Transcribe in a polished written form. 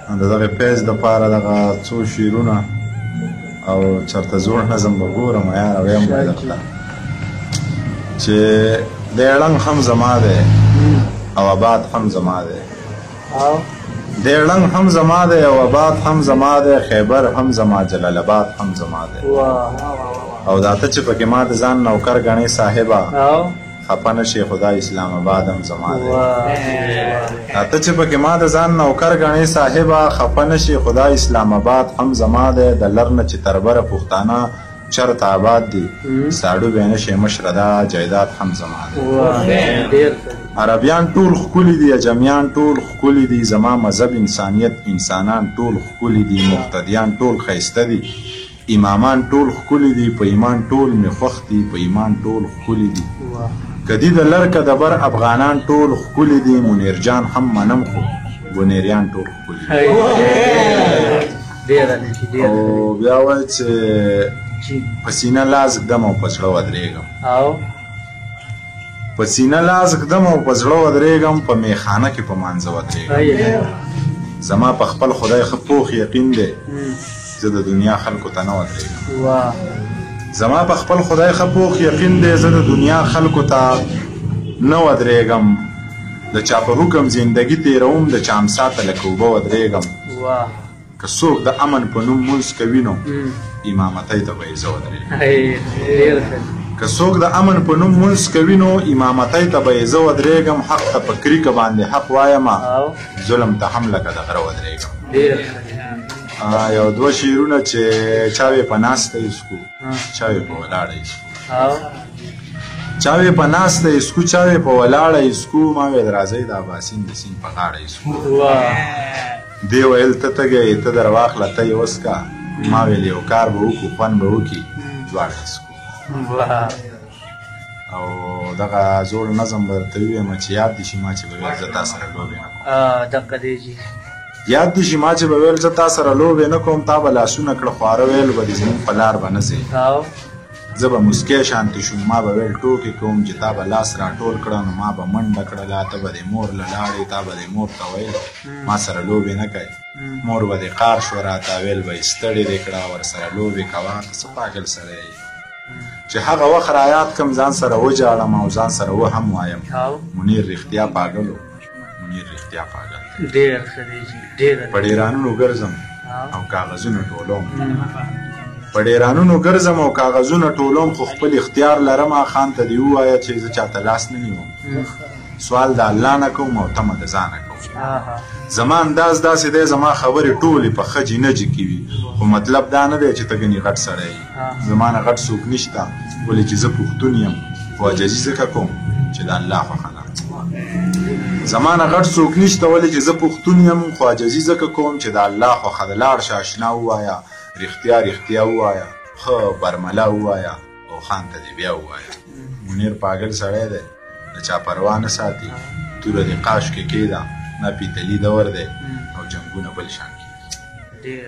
د دغې پیج دپاره دغه څو شعرونه او چېرته زوړ نظم به ګورم یاره ویم به درته چې دی ړنګ هم زما دی او آباد هم زما دی دی ړنګ هم زما دی او آباد هم زما دی خیبر هم زما جلال آباد هم زما دی او دا ته چې پکې ما د ځان نوکر ګڼې صاحبه خفه نشي خدای اسلام آباد هم زما دی دا ته چې پکې ما د ځان نوکر ګڼې صاحبه خفه نشي خدای اسلام آباد هم زما دی د لر نه چې تربره پښتانه چرته آباد دي ساړو بې نشي مشره دا جایداد هم زما دی عربیان ټول ښکلي دي اجمیان ټول ښکلي دي زما مذهب انسانیت انسانان ټول ښکلي دي مقتدیان ټول ښایسته دي امامان ټول ښکلي دي په ایمان ټول مې خوښ دي په ایمان ټول ښکلي دي که دي د لر که د بر افغانان ټول ښکلي دي منیرجان هم منم خو بنیریان ټول ښکلي دي او بیا وایي چې په سینه لاس ږدم او په زړه ودرېږم په سینه لاس ږدم او په زړه ودرېږم په میخانه کې په مانځه ودرېږم زما په خپل خدای ښه پوخ یقین دی زه د دنیا خلکو ته نه ودرېږم زما په خپل خدای ښه پوخ یقین دی زه د دنیا خلکو ته نه ودرېږم د چا په حکم زندګي تېروم د چا امسا ته لکه اوبه ودرېږم که څوک د امن په نوم مونځ کوي نو امامتۍ ته به یې زه ودرېږم که څوک د امن په نوم مونځ کوي نو امامتۍ ته به یې زه ودرېږم حق ته په کریکه باندې حق وایم ظلم ته هم لکه د غره ودرېږم یو دوه شعرونه چې چا یې په ناسته اسکو چا یې په ولاړه اسکو چا یې په ناسته اسکو چا یې په ولاړه اسکو ما ویل راځئ د اباسین د سیند په غاړه اسکو دی ویل ته تږی ته در واخله ته یې وسکه ما ویل یو کار به وکړو خوند به وکړي دواړه اسکو او دغه زوړ نظم به درته ووایم چې یاد دي شي ما چې به ویل زه تا سره لوبې نه کوم یاد دي شي ما چې به ویل زه تا سره لوبې نه کوم تا به لاسونه کړه خواره ویل به دې زموږ په لار به نه ځې زه به مسکی شانتې شوم ما به ویل ټوکې کوم چې تا به لاس راټول کړه نو ما به منډه کړله ته به دې مور له لاړې تا به دې مور ته ویل ما سره لوبې نه کوي مور به دې قار شوه راته ویل به یې ستړې دې کړه ورسره لوبې کوه څه پاګل سړی یې چې هغه وخت رایاد کم ځان سره وجاړم او ځان سره و هم وایم منیر رښتیا پاګل و منیر رښتیا پاګل په ډېرانونو ګرځم او کاغذونه ټولوم په ډېرانونو ګرځم او کاغذونه ټولوم خو خپل اختیار لرم خان ته دې ووایه چې زه چاته لاس نه نیوم سوال د الله نه کوم او تمه د ځانه کوم زما انداز داسې دی زما خبرې ټولې په خجې نجې کې وي خو مطلب دا نه دی چې ته ګنې غټ سړی یې زما نه غټ څوک نشته ولې چې زه پښتون یم خو عجزي ځکه کوم چې د الله خوښه ده زما نه غټ څوک نشته ولې چې زه پښتون یم خو عجزي ځکه کوم چې د الله خوښه ده لاړ شه اشنا ووایه رښتیا رښتیا ووایه ښه برمله ووایه او خان ته دې بیا ووایه منیر پاګل سړی دی د چا پروا نه ساتي توره دې قاش کې کېده نه پیتلي دور دی او جنګونه بل شان کېږي